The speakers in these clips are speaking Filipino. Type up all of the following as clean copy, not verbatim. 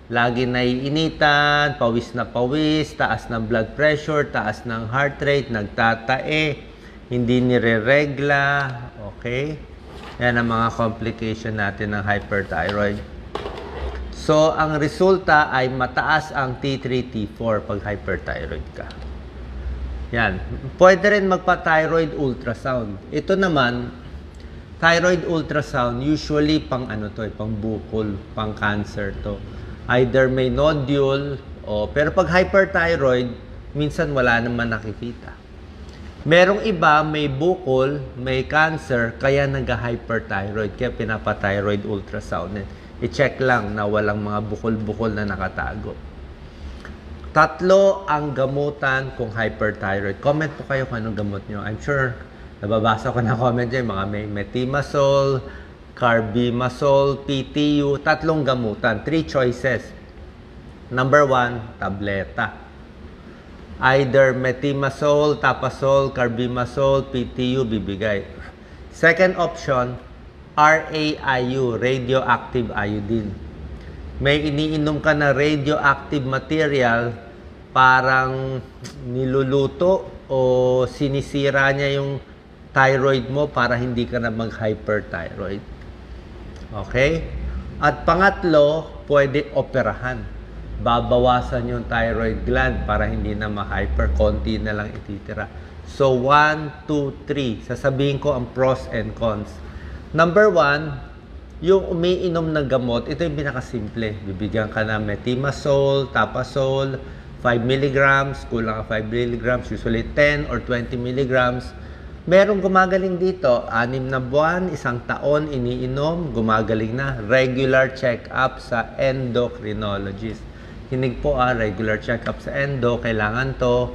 lagi naiinitan, pawis na pawis, taas ng blood pressure, taas ng heart rate, nagtatae, hindi nireregla, okay? Yan ang mga complication natin ng hyperthyroid. So, ang resulta ay mataas ang T3, T4 pag hyperthyroid ka. Yan. Pwede rin magpa-thyroid ultrasound. Ito naman, thyroid ultrasound, usually pang ano to, pang bukol, pang cancer to. Either may nodule, pero pag hyperthyroid, minsan wala naman nakikita. Merong iba, may bukol, may cancer, kaya nag-hyperthyroid, kaya pinapa-thyroid ultrasound. I-check lang na walang mga bukol-bukol na nakatago. 3 ang gamutan kung hyperthyroid. Comment po kayo kung anong gamot nyo. I'm sure, nababasa ko na comment nyo, mga may methimazole, carbimazole, PTU, 3 gamutan, 3 choices. Number 1, tableta. Either methimazole, tapazole, carbimazole, PTU, bibigay. Second option, RAIU, radioactive iodine. May iniinom ka na radioactive material, parang niluluto o sinisira niya yung thyroid mo para hindi ka na mag-hyperthyroid. Okay? At pangatlo, pwede operahan. Babawasan yung thyroid gland para hindi na ma-hyper, konti na lang ititira. So, 1, 2, 3. Sasabihin ko ang pros and cons. Number 1, yung umiinom ng gamot, ito yung pinakasimple. Bibigyan ka na methimazole, tapazole, 5 mg, kulang ka 5 mg, usually 10 or 20 mg. Merong gumagaling dito, 6 na buwan, 1 taon, iniinom, gumagaling na. Regular check-up sa endocrinologist. Hinig po regular check-up sa endo, kailangan to.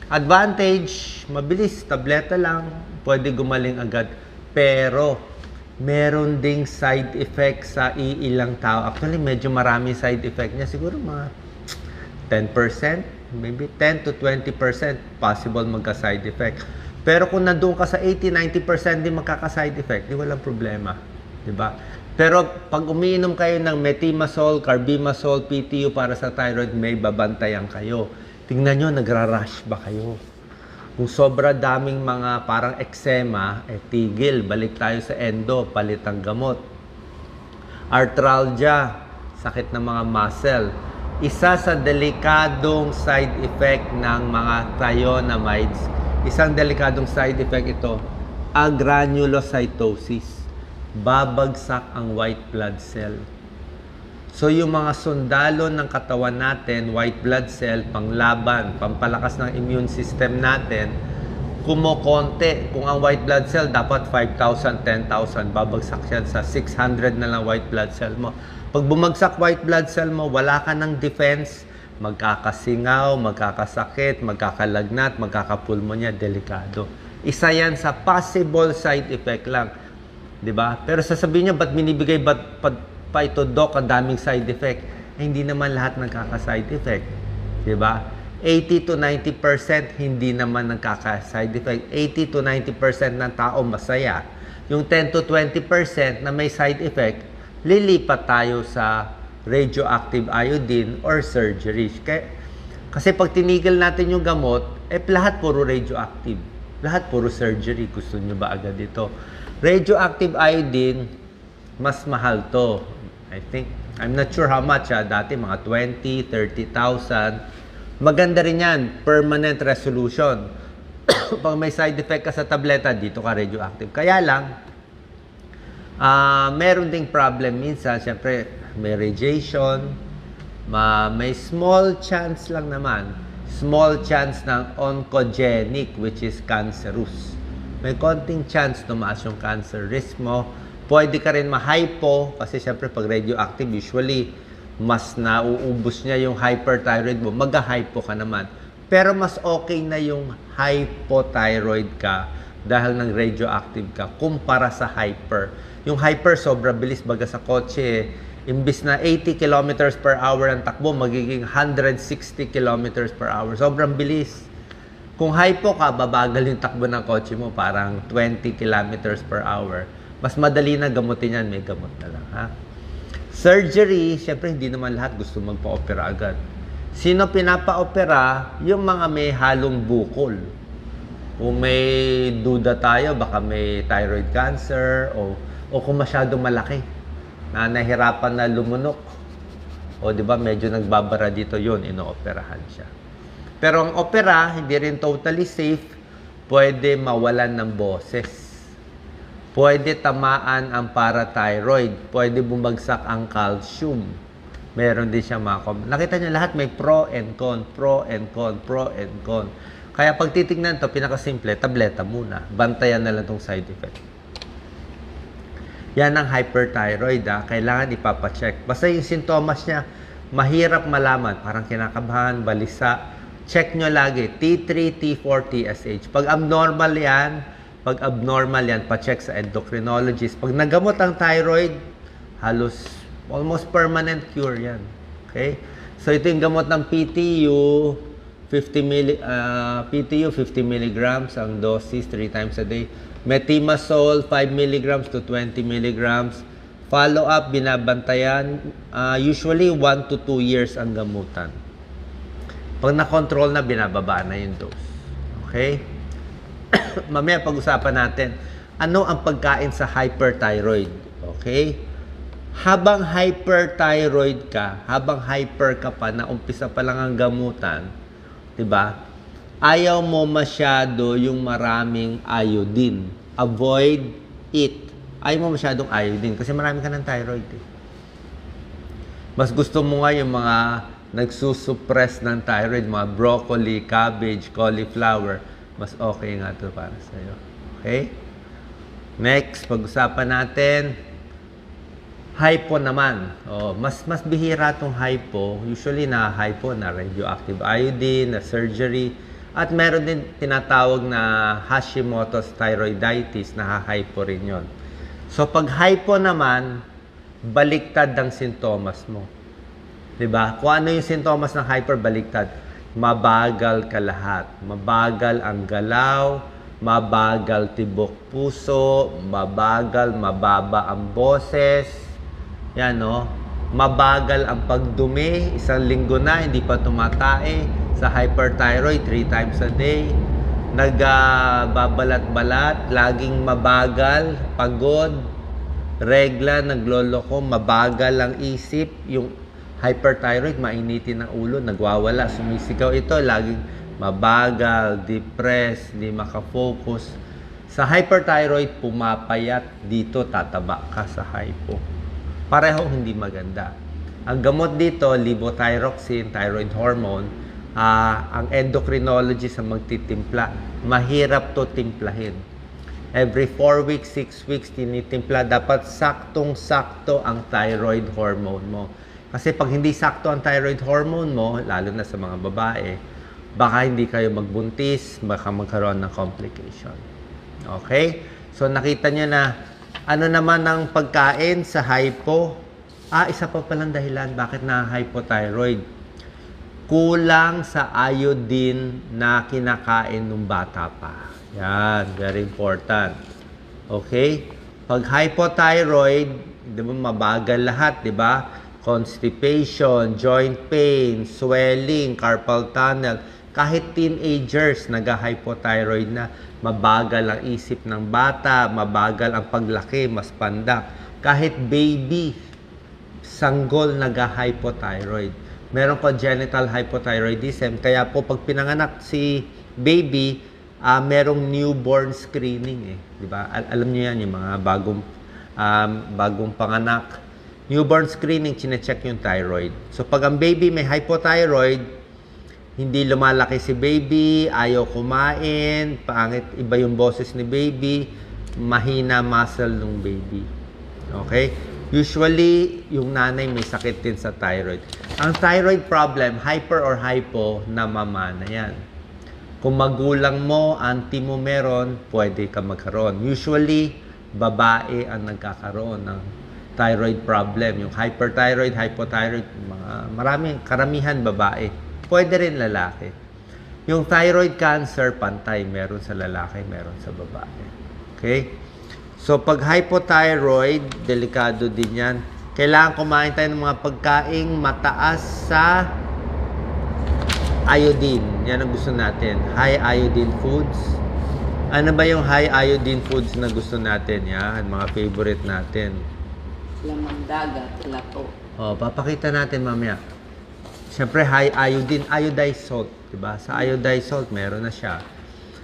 Advantage, mabilis, tableta lang, pwede gumaling agad. Pero, meron ding side effect sa iilang tao. Actually, medyo marami side effect niya. Siguro mga 10%, maybe 10 to 20% possible magka-side effect. Pero kung nandoon ka sa 80-90% din magkaka-side effect, di walang problema. Diba? Pero pag umiinom kayo ng methimazole, carbimazole, PTU para sa thyroid, may babantayan kayo. Tingnan nyo, nagra-rush ba kayo? Kung sobra daming mga parang eczema, tigil, balik tayo sa endo, palit ang gamot. Arthralgia, sakit ng mga muscle. Isa sa delikadong side effect ng mga thionamides, isang delikadong side effect ito, agranulocytosis. Babagsak ang white blood cell. So, yung mga sundalo ng katawan natin, white blood cell, panglaban, pampalakas ng immune system natin, kumokonte. Kung ang white blood cell dapat 5,000, 10,000, babagsak yan sa 600 na lang white blood cell mo. Pag bumagsak white blood cell mo, wala ka ng defense, magkakasingaw, magkakasakit, magkakalagnat, magkakapulmonya, delikado. Isa yan sa possible side effect lang. Diba? Pero sasabihin niya, ba't binibigay pa ito, Doc, ang daming side effect? Hindi naman lahat nagkaka-side effect. Diba? 80 to 90% hindi naman nagkaka-side effect. 80 to 90% ng tao masaya. Yung 10 to 20% na may side effect, lilipat tayo sa radioactive iodine or surgery. Kasi pag tinigil natin yung gamot, lahat puro radioactive. Lahat puro surgery. Gusto nyo ba agad ito? Radioactive iodine, mas mahal to. I think, I'm not sure how much. Dati mga 20, 30,000. Maganda rin yan. Permanent resolution. Pag may side effect ka sa tableta, dito ka radioactive. Kaya lang, meron ding problem minsan. Siyempre, may radiation. May small chance lang naman. Small chance ng oncogenic, which is cancerous. May konting chance tumaas yung cancer risk mo. Pwede ka rin ma-hypo kasi syempre pag radioactive, usually mas nauubos niya yung hyperthyroid mo. Mag-hypo ka naman. Pero mas okay na yung hypothyroid ka dahil ng radioactive ka kumpara sa hyper. Yung hyper, sobra bilis baga sa kotse. Imbis na 80 kilometers per hour ang takbo, magiging 160 kilometers per hour. Sobrang bilis. Kung hypo ka, babagal yung takbo ng kotse mo, parang 20 kilometers per hour. Mas madali na gamutin yan, may gamot na lang, ha? Surgery, syempre hindi naman lahat gusto magpa-opera agad. Sino pinapa-opera? Yung mga may halong bukol. Kung may duda tayo, baka may thyroid cancer o kung masyadong malaki na nahirapan na lumunok. O di ba medyo nagbabara dito yun, inooperahan siya. Pero ang opera, hindi rin totally safe. Pwede mawalan ng boses. Pwede tamaan ang parathyroid. Pwede bumagsak ang calcium. Meron din siya mga nakita niyo lahat may pro and con, pro and con, pro and con. Kaya pag titignan to, pinakasimple, tableta muna. Bantayan na lang tong side effect. Yan ang hyperthyroid, kailangan ipapacheck. Basta yung sintomas niya, mahirap malaman. Parang kinakabahan, balisa. Check nyo lagi, T3, T4, TSH. Pag abnormal yan, pa-check sa endocrinologist. Pag nagamot ang thyroid, halos almost permanent cure yan. Okay? So ito yung gamot ng PTU, 50 milligrams ang doses 3 times a day. Methimazole, 5 milligrams to 20 milligrams. Follow-up, binabantayan. Usually, 1 to 2 years ang gamutan. Pag na-control na, binababa na yung dose. Okay? Mamaya pag-usapan natin, ano ang pagkain sa hyperthyroid? Okay? Habang hyperthyroid ka, habang hyper ka pa, na umpisa pa lang ang gamutan, diba? Ayaw mo masyado yung maraming iodine. Avoid it. Ayaw mo masyadong iodine kasi marami ka ng thyroid. Mas gusto mo nga yung mga nagsusuppress ng thyroid, mga broccoli, cabbage, cauliflower. Mas okay nga ito para sa'yo. Okay? Next, pag-usapan natin, hypo naman. Mas bihira itong hypo. Usually na hypo na radioactive iodine, na surgery. At meron din tinatawag na Hashimoto's thyroiditis, na hypo rin yun. So pag hypo naman, baliktad ang sintomas mo. Diba? Kung ano yung sintomas ng hyper, baliktad. Mabagal ka lahat. Mabagal ang galaw, mabagal tibok puso, mababa ang boses. Yan, no? Mabagal ang pagdumi, 1 linggo na, hindi pa tumatae. Sa hyperthyroid, 3 times a day. Nagbabalat-balat, laging mabagal, pagod, regla, nagloloko, mabagal ang isip. Yung hyperthyroid, mainitin ang ulo, nagwawala, sumisigaw ito, laging mabagal, depressed, hindi makafocus. Sa hyperthyroid, pumapayat, dito tataba ka sa hypo. Pareho hindi maganda. Ang gamot dito, levothyroxine, thyroid hormone, ang endocrinologist ang magtitimpla. Mahirap to timplahin. Every 4 weeks, 6 weeks, tinitimpla. Dapat saktong-sakto ang thyroid hormone mo. Kasi pag hindi sakto ang thyroid hormone mo, lalo na sa mga babae, baka hindi kayo magbuntis, baka magkaroon ng complication. Okay? So nakita nyo na, ano naman ang pagkain sa hypo? Isa pa palang dahilan bakit na hypothyroid. Kulang sa iodine na kinakain ng bata pa. Yan, very important. Okay? Pag hypothyroid, di ba, mabagal lahat, di ba? Constipation, joint pain, swelling, carpal tunnel. Kahit teenagers, nag-hypothyroid na, mabagal ang isip ng bata, mabagal ang paglaki, mas pandak. Kahit baby, sanggol, nag-hypothyroid. Meron congenital hypothyroidism. Kaya po, pag pinanganak si baby, merong newborn screening. Diba? Alam niyo yan, yung mga bagong panganak. Newborn screening, chinecheck yung thyroid. So, pag ang baby may hypothyroid, hindi lumalaki si baby, ayaw kumain, pangit, iba yung boses ni baby, mahina muscle ng baby. Okay? Usually, yung nanay may sakit din sa thyroid. Ang thyroid problem, hyper or hypo, namamana yan. Kung magulang mo, auntie mo meron, pwede ka magkaroon. Usually, babae ang nagkakaroon ng thyroid problem. Yung hyperthyroid, hypothyroid, karamihan babae. Pwede rin lalaki. Yung thyroid cancer, pantay. Meron sa lalaki, meron sa babae. Okay? So, pag hypothyroid, delikado din yan. Kailangan kumain tayo ng mga pagkaing mataas sa iodine. Yan ang gusto natin. High iodine foods. Ano ba yung high iodine foods na gusto natin? Yan, mga favorite natin. Lamang dagat, lato. O, papakita natin mamaya. Siyempre, high iodine, iodized salt. Diba? Sa iodized salt, meron na siya.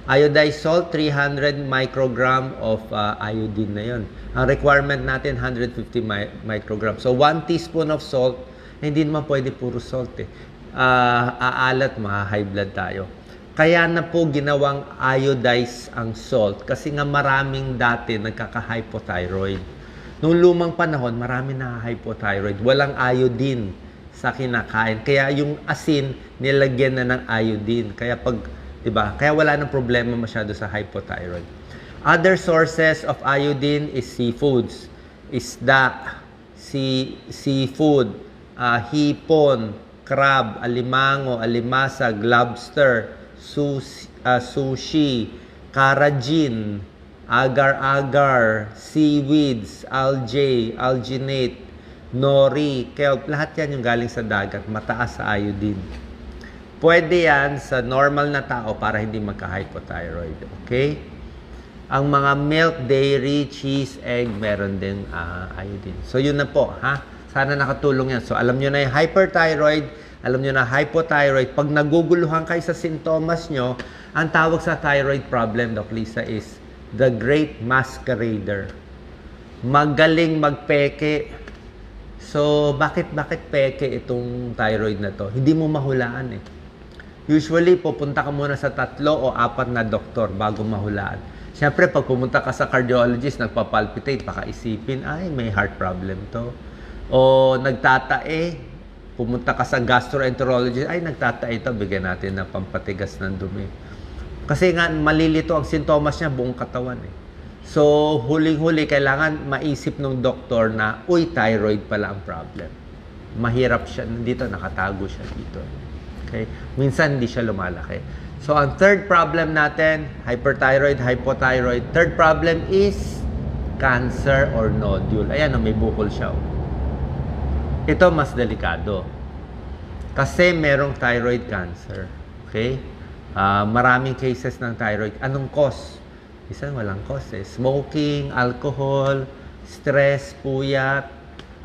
Iodized salt, 300 microgram of iodine na yun. Ang requirement natin, 150 microgram. So, 1 teaspoon of salt, hindi naman pwede puro salt eh. Aalat, high blood tayo. Kaya na po ginawang iodized ang salt kasi nga maraming dati nagkaka-hypothyroid. Noong lumang panahon, marami na hypothyroid. Walang iodine sa kinakain. Kaya yung asin, nilagyan na ng iodine. Kaya diba? Kaya wala nang problema masyado sa hypothyroid. Other sources of iodine is seafoods. Isda, seafood, hipon, crab, alimango, alimasag, lobster, sushi, carrageen, agar-agar, seaweeds, algae, alginate, nori, kelp, lahat yan yung galing sa dagat, mataas sa iodine. Pwede yan sa normal na tao para hindi magka-hypothyroid. Okay? Ang mga milk, dairy, cheese, egg, meron din iodine. So, yun na po, ha? Sana nakatulong yan. So, alam nyo na yung hyperthyroid, alam nyo na hypothyroid. Pag naguguluhan kayo sa sintomas nyo, ang tawag sa thyroid problem, Doc Lisa, is the great masquerader. Magaling magpeke. So, bakit peke itong thyroid na to? Hindi mo mahulaan eh. Usually, pupunta ka muna sa 3 o 4 na doktor bago mahulaan. Siyempre, pag pumunta ka sa cardiologist, nagpapalpitate, baka isipin, ay, may heart problem to. O nagtatae, pumunta ka sa gastroenterologist, ay, nagtatae to, bigyan natin ng pampatigas ng dumi. Kasi nga, malilito ang sintomas niya, buong katawan eh. So, huling-huli, kailangan maisip ng doktor na, uy, thyroid pala ang problem. Mahirap siya, dito, nakatago siya dito. Okay? Minsan, hindi siya lumalaki. So, ang third problem natin, hyperthyroid, hypothyroid. Third problem is cancer or nodule. Ayan, may bukol siya. Ito, mas delikado. Kasi merong thyroid cancer. Okay? Maraming cases ng thyroid. Anong cause? Isa walang cause eh. Smoking, alcohol, stress, puyat,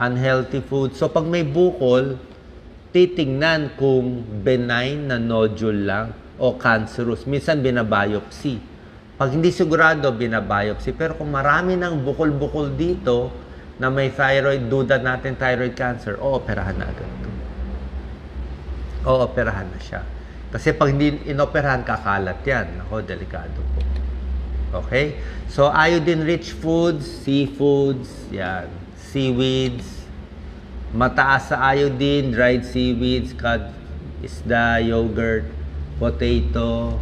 unhealthy food. So, pag may bukol, titingnan kung benign na nodule lang o cancerous. Minsan, binabiopsy. Pag hindi sigurado, binabiopsy. Pero kung marami ng bukol-bukol dito na may thyroid, duda natin thyroid cancer, ooperahan na agad. Ooperahan na siya. Kasi pag hindi inoperahan, kakalat yan. Ako, delikado po. Okay? So, iodine-rich foods, seafoods, yan, seaweeds, mataas sa iodine, dried seaweeds, cod, isda, yogurt, potato,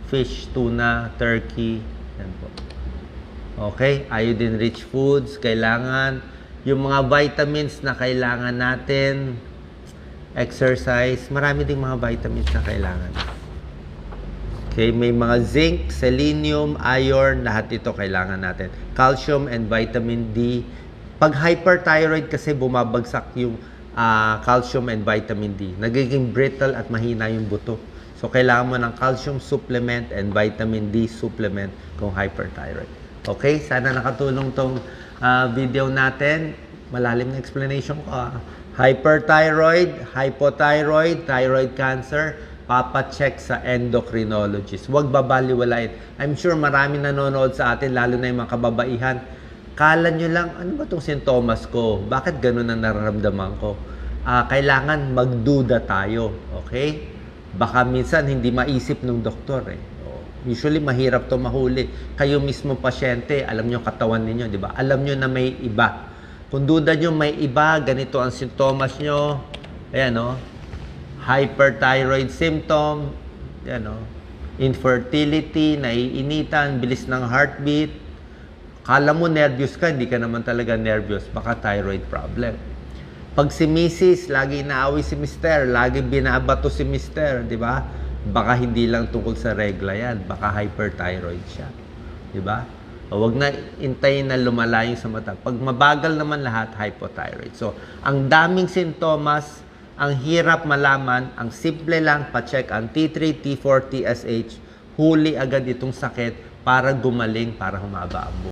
fish, tuna, turkey, yan po. Okay? Iodine-rich foods, kailangan. Yung mga vitamins na kailangan natin, exercise, marami ding mga vitamins na kailangan. Okay, may mga zinc, selenium, iron, lahat ito kailangan natin. Calcium and vitamin D. Pag hyperthyroid kasi bumabagsak yung calcium and vitamin D. Nagiging brittle at mahina yung buto. So, kailangan mo ng calcium supplement and vitamin D supplement kung hyperthyroid. Okay, sana nakatulong tong video natin. Malalim na explanation ko. Hyperthyroid, hypothyroid, thyroid cancer, papacheck sa endocrinologist. Huwag babaliwalain. I'm sure marami nanonood sa atin, lalo na yung mga kababaihan. Kala nyo lang, ano ba itong sintomas ko? Bakit ganun ang nararamdaman ko? Kailangan magduda tayo. Okay? Baka minsan hindi maisip ng doktor eh. Usually mahirap to mahuli. Kayo mismo pasyente, alam nyo katawan ninyo, di ba? Alam nyo na may iba. Kung duda nyo may iba, ganito ang sintomas nyo. Ayan o. Hyperthyroid symptom, yan o, infertility, naiinitan, bilis ng heartbeat. Kala mo nervous ka, hindi ka naman talaga nervous, baka thyroid problem. Pag si Mrs., lagi inaaway si Mr., lagi binabato si Mr., di ba? Baka hindi lang tungkol sa regla yan, baka hyperthyroid siya. Di ba? Huwag na intayin na lumala yung sa mata. Pag mabagal naman lahat, hypothyroid. So, ang daming sintomas, ang hirap malaman, ang simple lang, pa-check ang T3, T4, TSH, huli agad itong sakit para gumaling, para humaba ang buhay.